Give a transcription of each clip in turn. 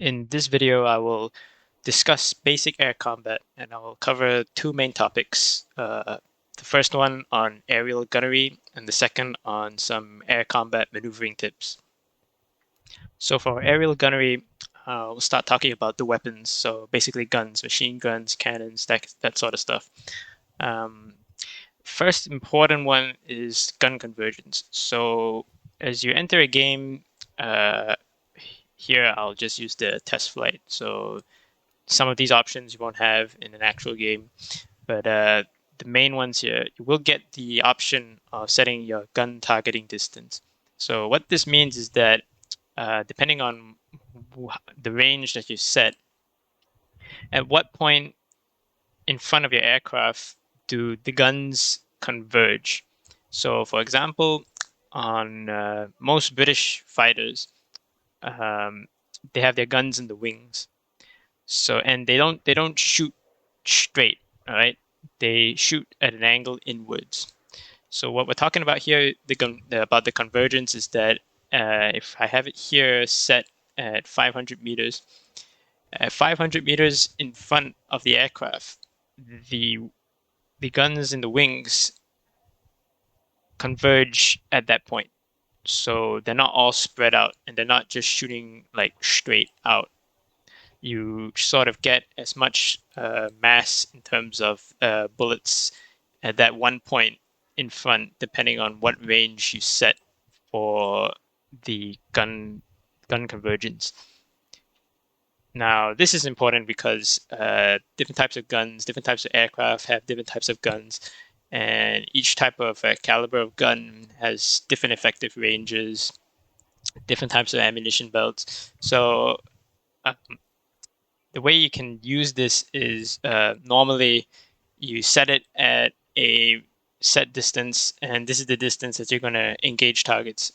In this video, I will discuss basic air combat, and I will cover two main topics. The first one on aerial gunnery, and the second on some air combat maneuvering tips. So for aerial gunnery, we'll start talking about the weapons. So basically guns, machine guns, cannons, that sort of stuff. First important one is gun convergence. So as you enter a game, here I'll just use the test flight. So some of these options you won't have in an actual game, but the main ones here, you will get the option of setting your gun targeting distance. So what this means is that depending on the range that you set, at what point in front of your aircraft do the guns converge? So for example, on most British fighters, they have their guns in the wings. So and they don't shoot straight, all right? They shoot at an angle inwards. So what we're talking about here, about the convergence, is that if I have it here set at 500 meters, at 500 meters in front of the aircraft, the the guns in the wings converge at that point. So they're not all spread out, and they're not just shooting like straight out. You sort of get as much mass in terms of bullets at that one point in front, depending on what range you set for the gun convergence. Now, this is important because different types of guns, different types of aircraft have different types of guns, and each type of caliber of gun has different effective ranges, different types of ammunition belts. So um, the way you can use this is normally you set it at a set distance, and this is the distance that you're going to engage targets.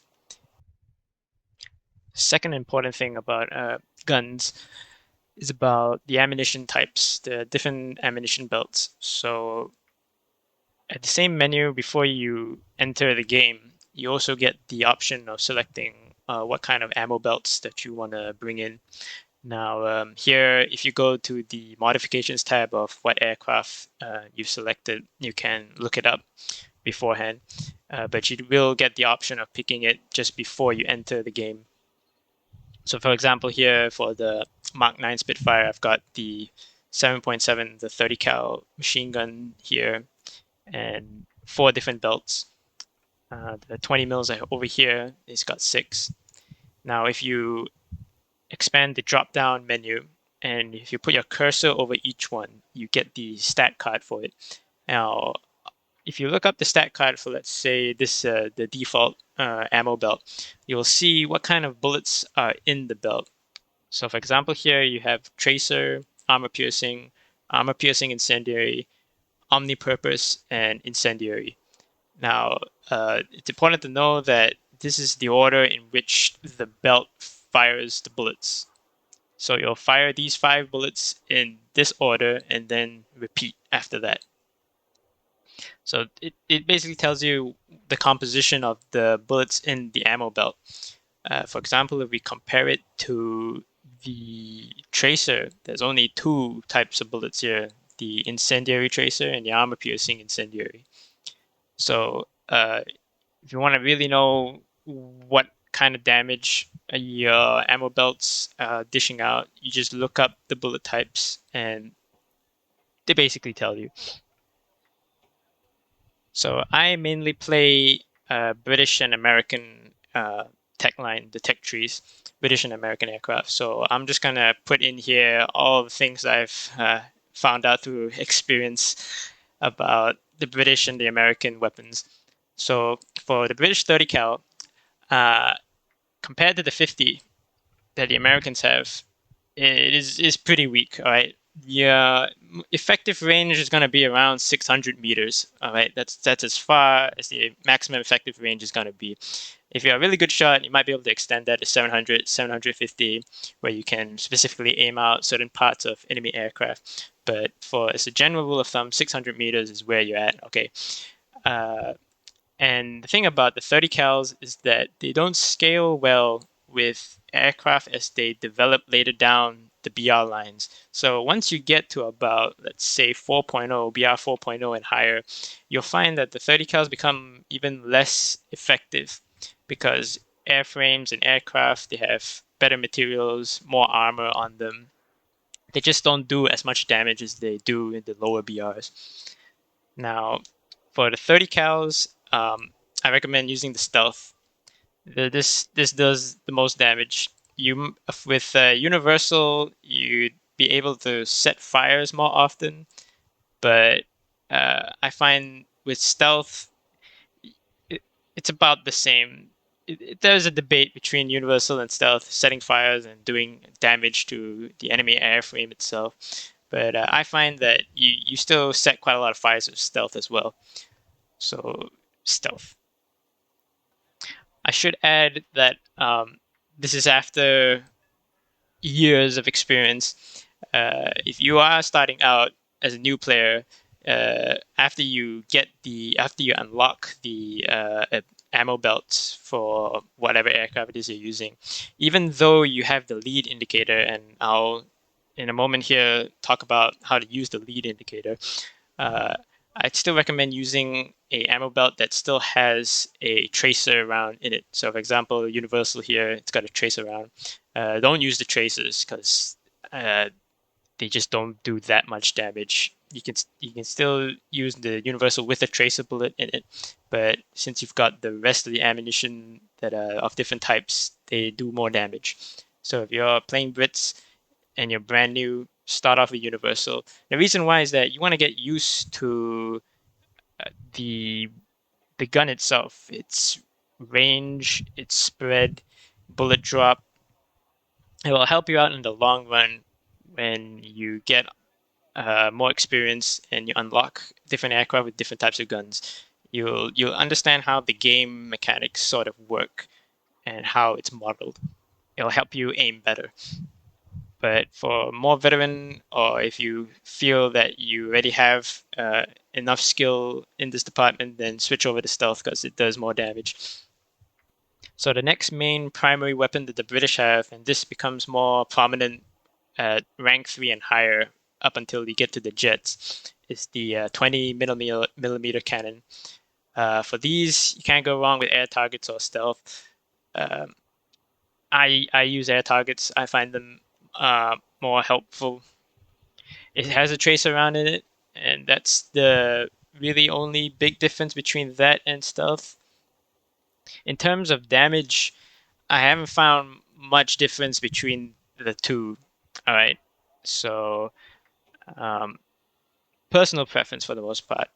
Second important thing about guns is about the ammunition types, the different ammunition belts. So at the same menu before you enter the game, you also get the option of selecting what kind of ammo belts that you want to bring in. Now, here, if you go to the modifications tab of what aircraft you've selected, you can look it up beforehand, but you will get the option of picking it just before you enter the game. So for example, here for the Mark 9 Spitfire, I've got the 7.7, the 30 cal machine gun here, and 4 different belts. The 20 mils over here, it's got 6. Now, if you expand the drop-down menu, and if you put your cursor over each one, you get the stat card for it. Now, if you look up the stat card for, let's say, this the default ammo belt, you'll see what kind of bullets are in the belt. So for example, here you have tracer, armor piercing incendiary, omnipurpose, and incendiary. Now, it's important to know that this is the order in which the belt fires the bullets. So you'll fire these 5 bullets in this order and then repeat after that. So it basically tells you the composition of the bullets in the ammo belt. For example, if we compare it to the tracer, there's only 2 types of bullets here, the incendiary tracer and the armor piercing incendiary. So if you want to really know what kind of damage your ammo belts dishing out, you just look up the bullet types and they basically tell you. So I mainly play British and American tech line, the tech trees, British and American aircraft. So I'm just going to put in here all the things I've found out through experience about the British and the American weapons. So for the British 30 cal, compared to the 50 that the Americans have, it is pretty weak, all right? The effective range is going to be around 600 meters, all right? That's as far as the maximum effective range is going to be. If you're a really good shot, you might be able to extend that to 700, 750, where you can specifically aim out certain parts of enemy aircraft. But as a general rule of thumb, 600 meters is where you're at, okay? And the thing about the 30 cals is that they don't scale well with aircraft as they develop later down the BR lines. So once you get to about, let's say, 4.0, BR 4.0 and higher, you'll find that the 30 cals become even less effective because airframes and aircraft, they have better materials, more armor on them. They just don't do as much damage as they do in the lower BRs. Now, for the 30 cals, I recommend using the stealth. This does the most damage. You with universal, you'd be able to set fires more often, but I find with stealth, it, it's about the same. There's a debate between universal and stealth, setting fires and doing damage to the enemy airframe itself. But I find that you still set quite a lot of fires with stealth as well. So stealth. I should add that this is after years of experience. If you are starting out as a new player, after you unlock the ammo belts for whatever aircraft it is you're using, even though you have the lead indicator, and I'll in a moment here talk about how to use the lead indicator. Uh, I'd still recommend using a ammo belt that still has a tracer round in it. So, for example, Universal here, it's got a tracer round. Don't use the tracers because uh, they just don't do that much damage. You can still use the Universal with a tracer bullet in it, but since you've got the rest of the ammunition that are of different types, they do more damage. So if you're playing Brits and you're brand new, start off with Universal. The reason why is that you want to get used to the the gun itself, its range, its spread, bullet drop. It will help you out in the long run when you get more experience and you unlock different aircraft with different types of guns. You'll understand how the game mechanics sort of work and how it's modeled. It'll help you aim better. But for more veteran, or if you feel that you already have enough skill in this department, then switch over to stealth because it does more damage. So the next main primary weapon that the British have, and this becomes more prominent at rank 3 and higher up until you get to the jets, is the 20 millimeter cannon. For these, you can't go wrong with air targets or stealth. Um, I use air targets. I find them more helpful. It has a tracer round in it, and that's the really only big difference between that and stealth. In terms of damage, I haven't found much difference between the two. All right, so um, personal preference for the most part.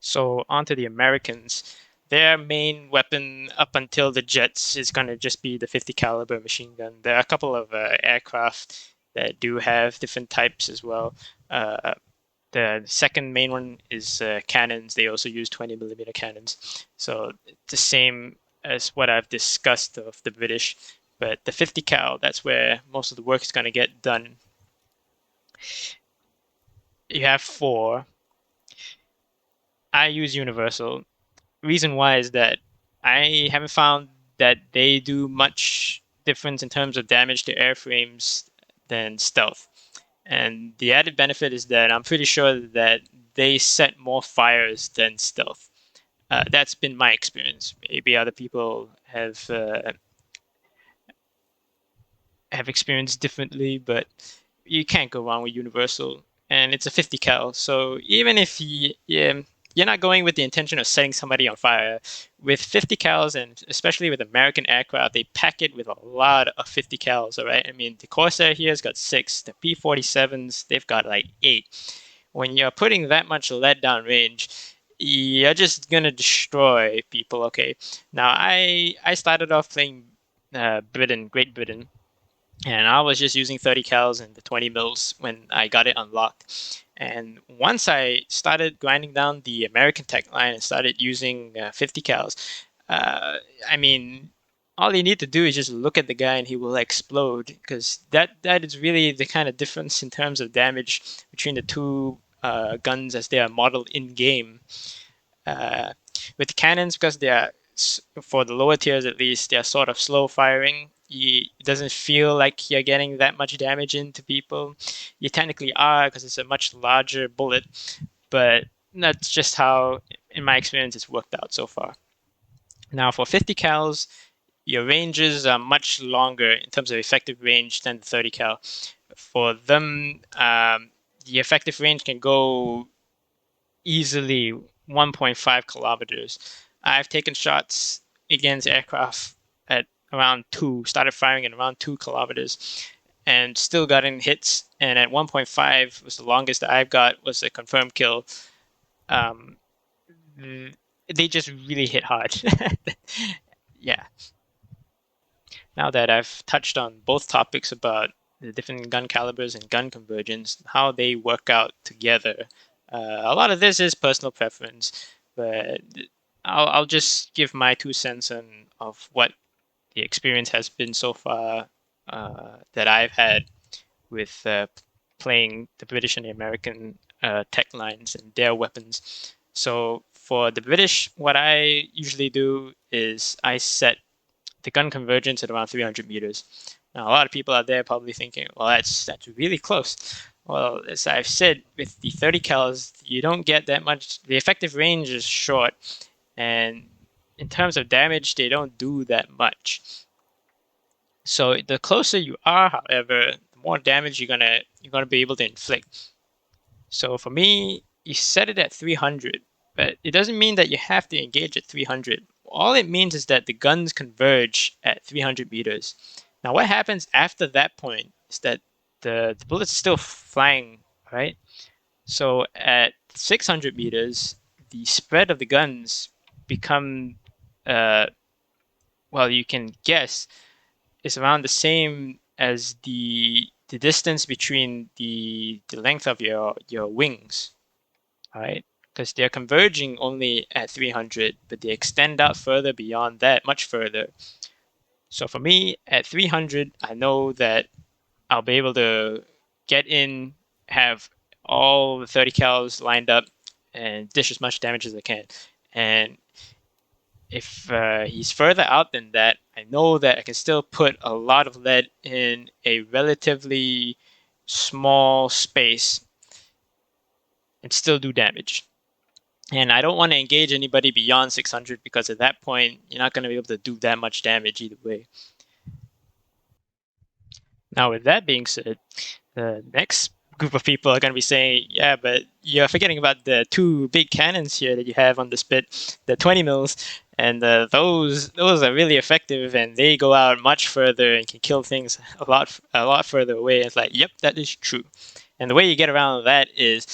So onto the Americans. Their main weapon up until the jets is going to just be the 50 caliber machine gun. There are a couple of aircraft that do have different types as well. The second main one is cannons. They also use 20 millimeter cannons. So it's the same as what I've discussed of the British. But the 50 cal, that's where most of the work is going to get done. You have four. I use universal. Reason why is that I haven't found that they do much difference in terms of damage to airframes than stealth. And the added benefit is that I'm pretty sure that they set more fires than stealth. That's been my experience. Maybe other people have experienced differently, but you can't go wrong with universal. And it's a 50 cal, so even if you're not going with the intention of setting somebody on fire, with 50 cals, and especially with American aircraft, they pack it with a lot of 50 cals, all right? I mean, the Corsair here has got 6, the P-47s, they've got like 8. When you're putting that much lead down range, you're just gonna destroy people, okay? Now, I started off playing Great Britain, and I was just using 30 cals and the 20 mils when I got it unlocked. And once I started grinding down the American tech line and started using 50 cals, uh, I mean, all you need to do is just look at the guy and he will explode, because that is really the kind of difference in terms of damage between the two guns as they are modeled in game. Uh, with cannons, because they are, for the lower tiers at least, they are sort of slow firing. it doesn't feel like you're getting that much damage into people. You technically are because it's a much larger bullet, but that's just how, in my experience, it's worked out so far. Now, for 50 cals, your ranges are much longer in terms of effective range than the 30 cal. For them, the effective range can go easily 1.5 kilometers. I've taken shots against aircraft at around started firing at around 2 kilometers and still gotten hits. And at 1.5 was the longest that I've got, was a confirmed kill. Um, they just really hit hard. Yeah. Now that I've touched on both topics about the different gun calibers and gun convergence, how they work out together, a lot of this is personal preference, but I'll just give my 2 cents on of what the experience has been so far that I've had with playing the British and the American tech lines and their weapons. So for the British, what I usually do is I set the gun convergence at around 300 meters. Now, a lot of people out there probably thinking, well, that's really close. Well, as I've said, with the 30 cals, you don't get that much. The effective range is short, and in terms of damage, they don't do that much. So the closer you are, however, the more damage you're gonna be able to inflict. So for me, you set it at 300, but it doesn't mean that you have to engage at 300. All it means is that the guns converge at 300 meters. Now, what happens after that point is that the bullet's still flying, right? So at 600 meters, the spread of the guns become, uh, well, you can guess, is around the same as the distance between the length of your wings, right? Because they're converging only at 300, but they extend out further beyond that, much further. So for me, at 300, I know that I'll be able to get in, have all the 30 cals lined up, and dish as much damage as I can. And if he's further out than that, I know that I can still put a lot of lead in a relatively small space and still do damage. And I don't want to engage anybody beyond 600 because at that point, you're not going to be able to do that much damage either way. Now, with that being said, the next group of people are going to be saying, yeah, but you're forgetting about the two big cannons here that you have on the spit, the 20 mils, and those are really effective, and they go out much further and can kill things a lot further away. It's like, yep, that is true. And the way you get around that is,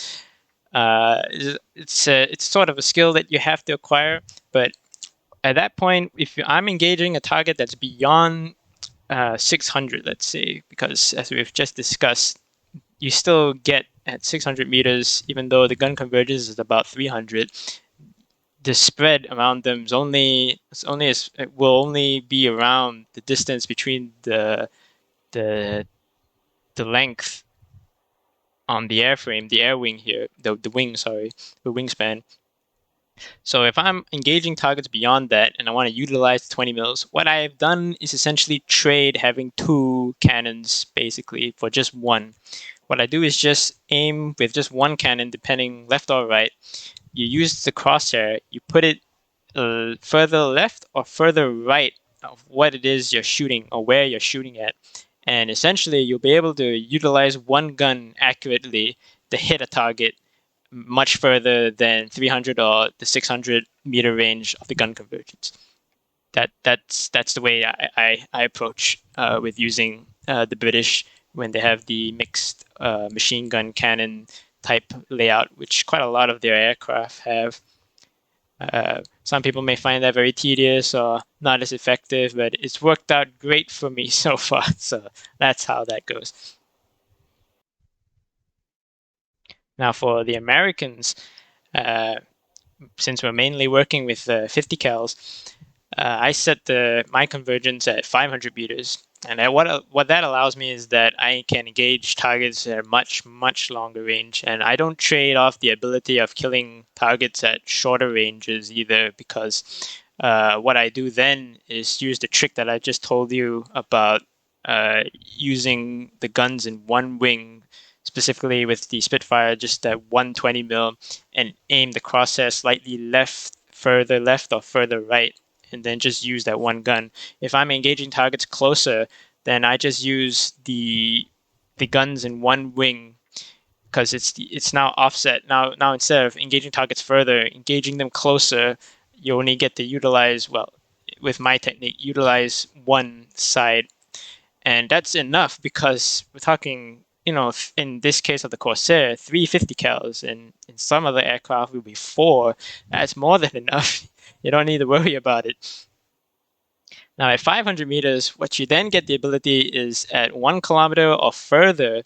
it's sort of a skill that you have to acquire, but at that point, if I'm engaging a target that's beyond 600, let's say, because as we've just discussed, you still get at 600 meters, even though the gun convergence is about 300. The spread around them will only be around the distance between the the length on the airframe, the air wing here, the wing, sorry, the wingspan. So if I'm engaging targets beyond that and I want to utilize 20 mils, what I've done is essentially trade having two cannons basically for just one. What I do is just aim with just one cannon, depending left or right. You use the crosshair, you put it further left or further right of what it is you're shooting or where you're shooting at. And essentially, you'll be able to utilize one gun accurately to hit a target much further than 300 or the 600-meter range of the gun convergence. That's the way I approach with using the British when they have the mixed machine gun cannon type layout, which quite a lot of their aircraft have. Some people may find that very tedious or not as effective, but it's worked out great for me so far. So that's how that goes. Now, for the Americans, uh, since we're mainly working with 50 cals, I set my convergence at 500 meters. And what that allows me is that I can engage targets at a much longer range, and I don't trade off the ability of killing targets at shorter ranges either, because What I do then is use the trick that I just told you about using the guns in one wing, specifically with the Spitfire, just at 120 mil, and aim the crosshair slightly further left or further right, and then just use that one gun. If I'm engaging targets closer, then I just use the guns in one wing because it's now offset. Now instead of engaging targets further, engaging them closer, you only get to utilize, well, with my technique, utilize one side, and that's enough because we're talking, in this case of the Corsair, 350 cals, and in some other aircraft will be four. That's more than enough. You don't need to worry about it. Now at 500 meters, what you then get the ability is at 1 kilometer or further,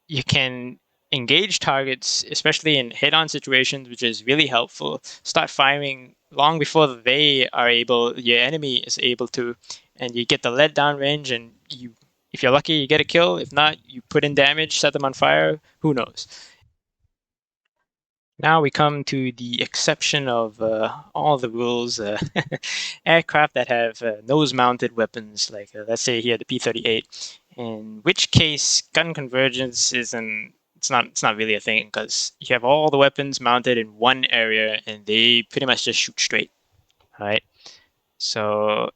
you can engage targets, especially in head-on situations, which is really helpful. Start firing long before your enemy is able to, and you get the lead down range, and if you're lucky, you get a kill. If not, you put in damage, set them on fire. Who knows? Now we come to the exception of all the rules. Aircraft that have nose-mounted weapons, like let's say here the P-38, in which case gun convergence isn't. It's not really a thing because you have all the weapons mounted in one area and they pretty much just shoot straight. All right, so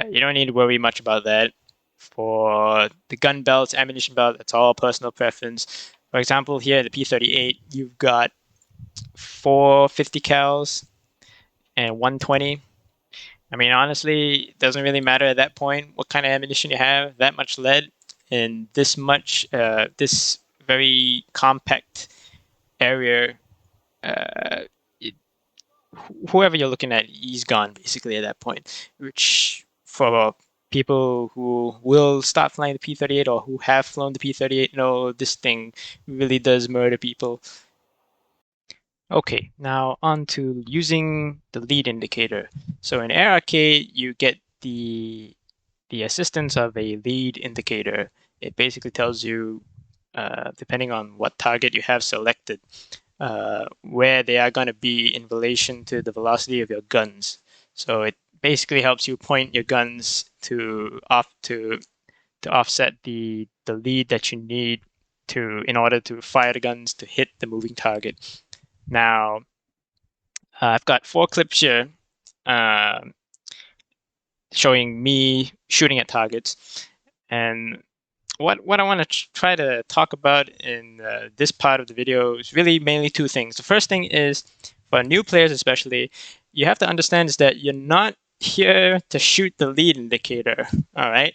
you don't need to worry much about that. For the gun belts, ammunition belt, that's all personal preference. For example, here the P-38, you've got 450 cals and 120. I mean, honestly, it doesn't really matter at that point what kind of ammunition you have. That much lead and this very compact area, uh, it, whoever you're looking at, he's gone basically at that point. Which for people who will start flying the P-38 or who have flown the P-38 know this thing really does murder people. Okay, now on to using the lead indicator. So in Air Arcade, you get the assistance of a lead indicator. It basically tells you, depending on what target you have selected, where they are going to be in relation to the velocity of your guns. So it basically helps you point your guns to offset the lead that you need in order to fire the guns to hit the moving target. Now, I've got 4 clips here showing me shooting at targets. And what I want to try to talk about in this part of the video is really mainly 2 things. The first thing is, for new players especially, you have to understand is that you're not here to shoot the lead indicator, all right?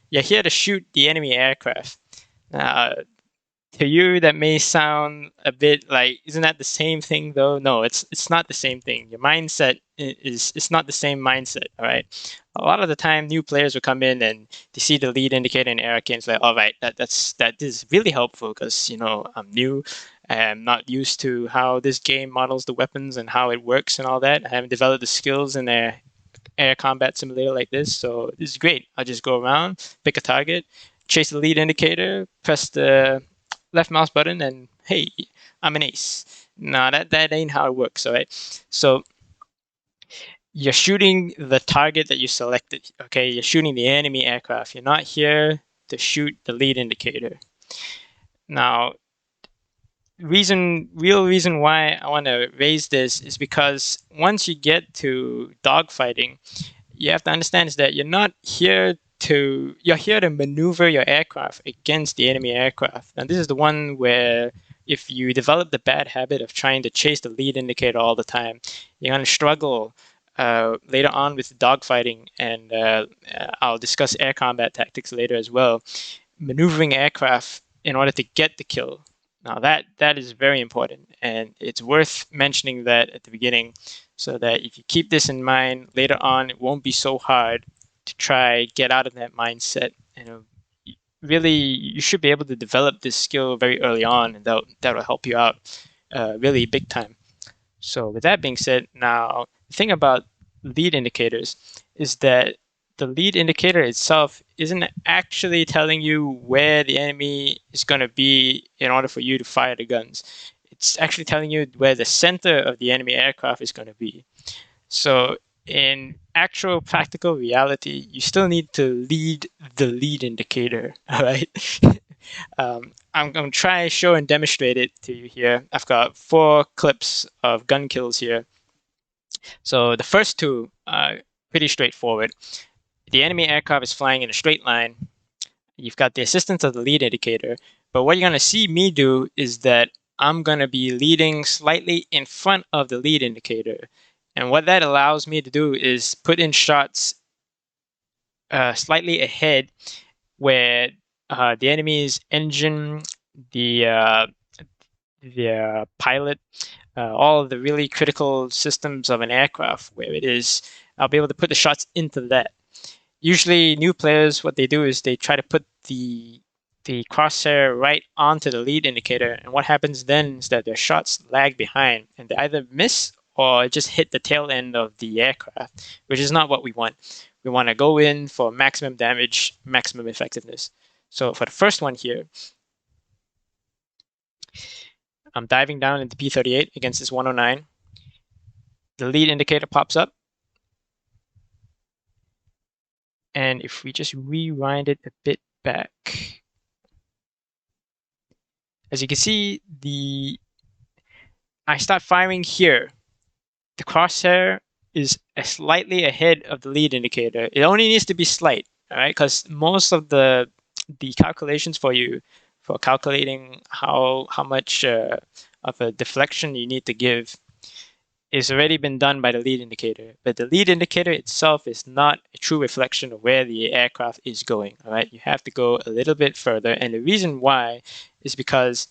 You're here to shoot the enemy aircraft. To you, that may sound a bit like, isn't that the same thing though? No, it's not the same thing. Your mindset it's not the same mindset, all right? A lot of the time, new players will come in and they see the lead indicator in Eric and it's like, all right, that is really helpful because, I'm new. I'm not used to how this game models the weapons and how it works and all that. I haven't developed the skills in air combat simulator like this, so this is great. I'll just go around, pick a target, chase the lead indicator, press the left mouse button, and hey, I'm an ace. No, that ain't how it works, all right? So you're shooting the target that you selected, okay? You're shooting the enemy aircraft. You're not here to shoot the lead indicator. Now, real reason why I want to raise this is because once you get to dogfighting, you have to understand is that you're here to maneuver your aircraft against the enemy aircraft. And this is the one where if you develop the bad habit of trying to chase the lead indicator all the time, you're going to struggle later on with dogfighting. And I'll discuss air combat tactics later as well. Maneuvering aircraft in order to get the kill. Now that is very important, and it's worth mentioning that at the beginning, so that if you keep this in mind later on, it won't be so hard to try get out of that mindset. Really, you should be able to develop this skill very early on, and that'll help you out really big time. So with that being said, now the thing about lead indicators is that the lead indicator itself isn't actually telling you where the enemy is going to be in order for you to fire the guns. it's actually telling you where the center of the enemy aircraft is going to be. So in actual practical reality, you still need to lead the lead indicator, all right? I'm going to try, show, and demonstrate it to you here. I've got 4 clips of gun kills here. So the first 2 are pretty straightforward. The enemy aircraft is flying in a straight line. You've got the assistance of the lead indicator, but what you're going to see me do is that I'm going to be leading slightly in front of the lead indicator. And what that allows me to do is put in shots slightly ahead where the enemy's engine, the pilot, all of the really critical systems of an aircraft, where it is, I'll be able to put the shots into that. Usually new players, what they do is they try to put the crosshair right onto the lead indicator, and what happens then is that their shots lag behind and they either miss or just hit the tail end of the aircraft, which is not what we want. We want to go in for maximum damage, maximum effectiveness. So for the first one here, I'm diving down into P-38 against this 109. The lead indicator pops up. And if we just rewind it a bit back, as you can see, I start firing here. The crosshair is slightly ahead of the lead indicator. It only needs to be slight, all right? Because most of the calculations for calculating how much of a deflection you need to give is already been done by the lead indicator. But the lead indicator itself is not a true reflection of where the aircraft is going, all right? You have to go a little bit further. And the reason why is because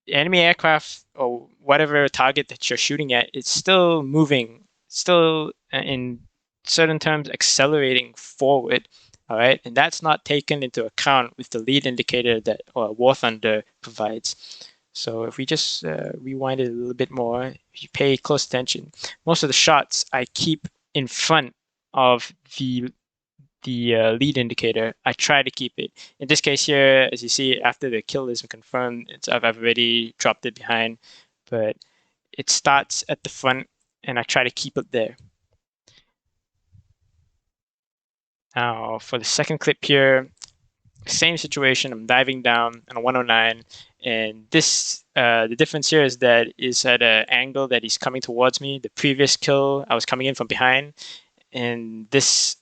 enemy aircraft or whatever target that you're shooting at, it's still moving, still in certain terms accelerating forward, all right? And that's not taken into account with the lead indicator that War Thunder provides. So if we just rewind it a little bit more, if you pay close attention, most of the shots I keep in front of the lead indicator. I try to keep it. In this case here, as you see, after the kill is confirmed, I've already dropped it behind, but it starts at the front, and I try to keep it there. Now, for the second clip here, same situation. I'm diving down on a 109, and this the difference here is that is at an angle that he's coming towards me. The previous kill, I was coming in from behind, and this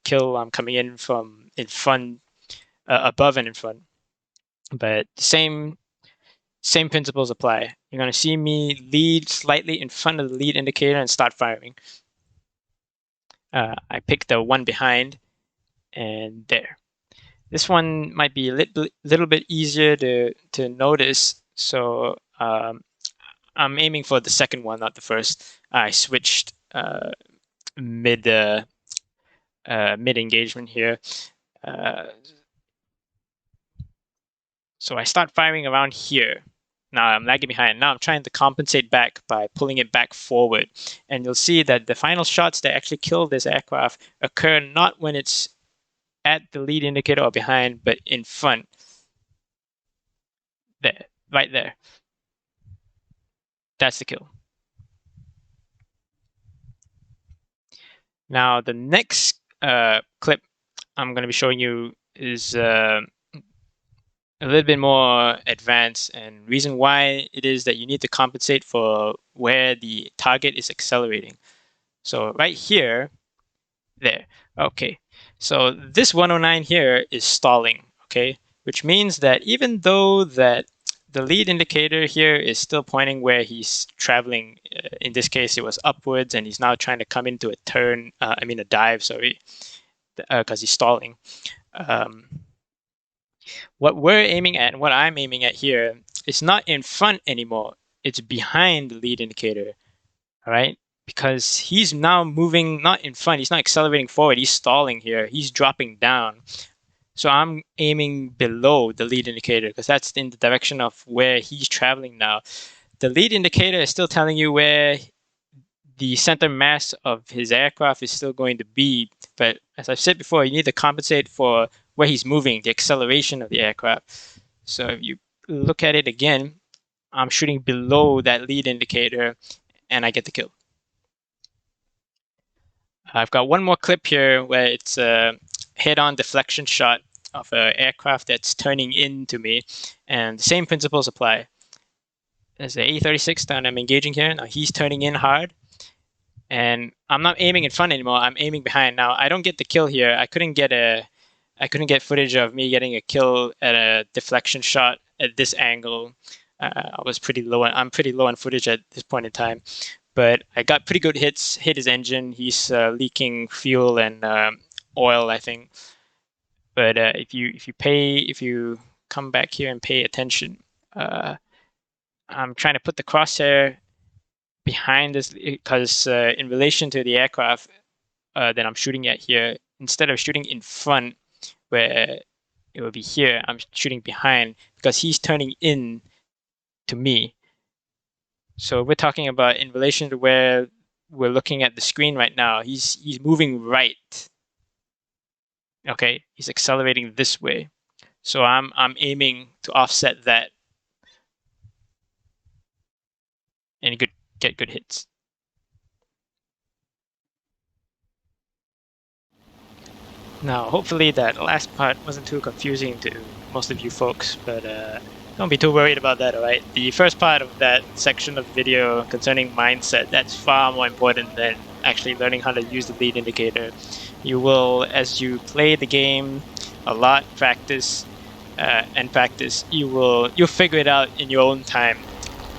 kill, I'm coming in from in front, above and in front. But same principles apply. You're going to see me lead slightly in front of the lead indicator and start firing. I pick the one behind, and there. This one might be a little bit easier to notice, so I'm aiming for the second one, not the first. I switched mid engagement here. So I start firing around here. Now I'm lagging behind. Now I'm trying to compensate back by pulling it back forward. And you'll see that the final shots that actually kill this aircraft occur not when it's at the lead indicator or behind, but in front. There, right there. That's the kill. Now the next clip I'm going to be showing you is a little bit more advanced, and reason why it is that you need to compensate for where the target is accelerating. So right here, there. Okay, so this 109 here is stalling, okay? Which means that even though that the lead indicator here is still pointing where he's traveling, in this case it was upwards, and he's now trying to come into a turn, a dive, sorry, because he's stalling. What we're aiming at, and what I'm aiming at here, is not in front anymore. It's behind the lead indicator, all right? Because he's now moving not in front. He's not accelerating forward. He's stalling here. He's dropping down. So I'm aiming below the lead indicator because that's in the direction of where he's traveling now. The lead indicator is still telling you where the center mass of his aircraft is still going to be. But as I've said before, you need to compensate for where he's moving, the acceleration of the aircraft. So if you look at it again, I'm shooting below that lead indicator, and I get the kill. I've got one more clip here where it's a head-on deflection shot of an aircraft that's turning into me, and the same principles apply. There's an A-36 that I'm engaging here. Now he's turning in hard, and I'm not aiming in front anymore. I'm aiming behind. Now I don't get the kill here. I couldn't get footage of me getting a kill at a deflection shot at this angle. I was pretty low. I'm pretty low on footage at this point in time, but I got pretty good hits. Hit his engine. He's leaking fuel and oil, I think. But if you come back here and pay attention, I'm trying to put the crosshair behind this because in relation to the aircraft that I'm shooting at here, instead of shooting in front where it will be here, I'm shooting behind because he's turning in to me. So we're talking about in relation to where we're looking at the screen right now. He's moving right. Okay, he's accelerating this way. So I'm aiming to offset that and get good hits. Now, hopefully that last part wasn't too confusing to most of you folks, but don't be too worried about that, alright? The first part of that section of the video concerning mindset, that's far more important than actually learning how to use the lead indicator. You will, as you play the game a lot, practice, you'll figure it out in your own time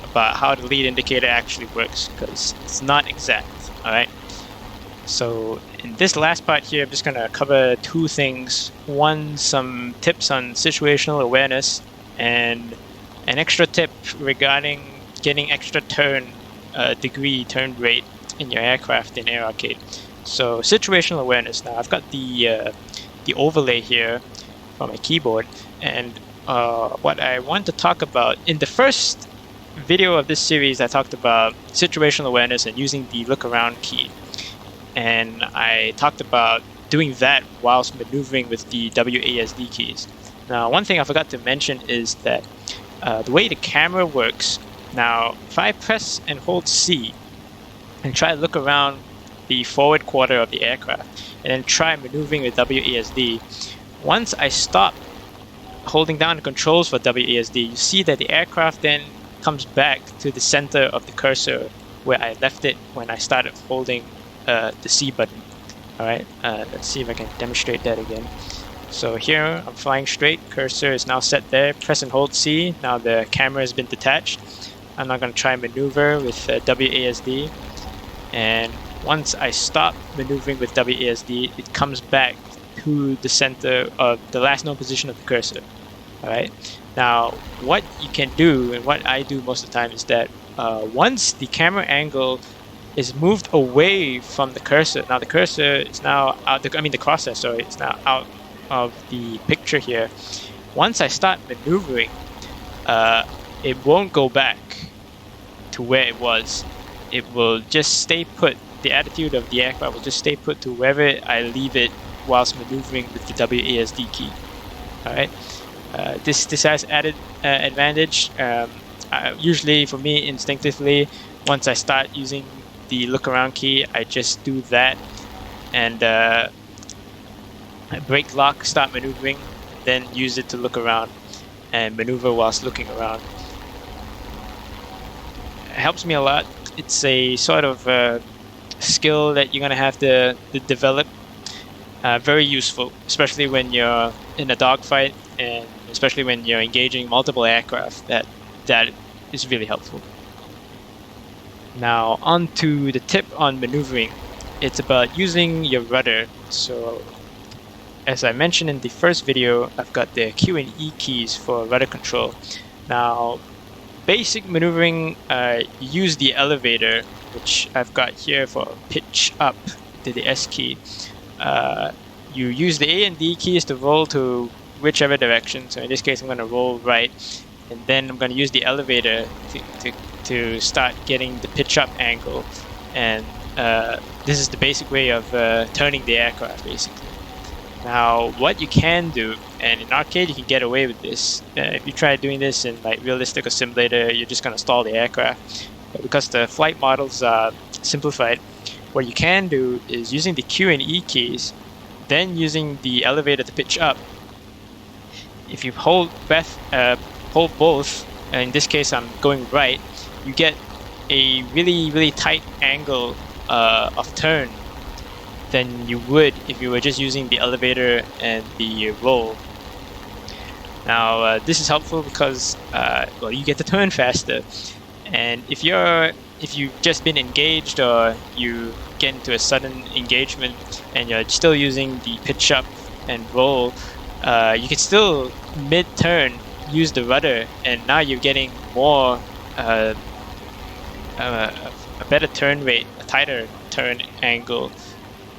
about how the lead indicator actually works, because it's not exact, alright? So in this last part here, I'm just going to cover two things. One, some tips on situational awareness, and an extra tip regarding getting extra degree turn rate in your aircraft in Air Arcade. So situational awareness. Now I've got the overlay here from my keyboard, and what I want to talk about in the first video of this series, I talked about situational awareness and using the look around key. And I talked about doing that whilst maneuvering with the WASD keys. Now, one thing I forgot to mention is that the way the camera works, now if I press and hold C and try to look around the forward quarter of the aircraft and then try maneuvering with WASD, once I stop holding down the controls for WASD, you see that the aircraft then comes back to the center of the cursor where I left it when I started holding the C button. Alright, let's see if I can demonstrate that again. So here I'm flying straight, cursor is now set there, press and hold C, now the camera has been detached. I'm not going to try and maneuver with WASD, and once I stop maneuvering with WASD, it comes back to the center of the last known position of the cursor. Alright, now what you can do, and what I do most of the time, is that once the camera angle is moved away from the cursor. Now the cursor is now out, the crosshair, sorry, is now out of the picture here. Once I start maneuvering, it won't go back to where it was. It will just stay put. The attitude of the aircraft will just stay put to wherever I leave it whilst maneuvering with the WASD key. Alright, this has added advantage. Usually for me, instinctively, once I start using the look around key, I just do that and brake lock, start maneuvering, then use it to look around and maneuver whilst looking around. It helps me a lot. It's a sort of skill that you're going to have to develop. Very useful, especially when you're in a dogfight, and especially when you're engaging multiple aircraft. That is really helpful. Now on to the tip on maneuvering. It's about using your rudder. So as I mentioned in the first video, I've got the Q and E keys for rudder control. Now basic maneuvering, use the elevator, which I've got here for pitch up to the S key. You use the A and D keys to roll to whichever direction. So in this case I'm going to roll right, and then I'm going to use the elevator to start getting the pitch up angle, and this is the basic way of turning the aircraft basically. Now, what you can do, and in arcade you can get away with this. If you try doing this in like realistic or simulator, you're just gonna stall the aircraft. But because the flight models are simplified, what you can do is using the Q and E keys, then using the elevator to pitch up. If you hold both, and in this case I'm going right, you get a really tight angle of turn than you would if you were just using the elevator and the roll. Now this is helpful because well, you get to turn faster, and if you've just been engaged or you get into a sudden engagement and you're still using the pitch up and roll, you can still mid-turn use the rudder, and now you're getting more a better turn rate, a tighter turn angle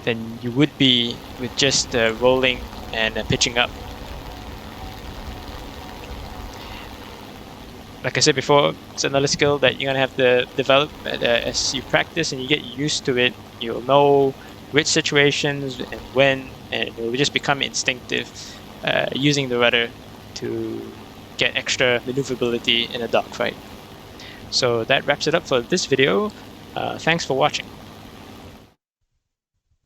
than you would be with just rolling and pitching up. Like I said before, it's another skill that you're gonna have to develop as you practice and you get used to it. You'll know which situations and when, and it will just become instinctive using the rudder to get extra maneuverability in a dogfight. So that wraps it up for this video. Thanks for watching.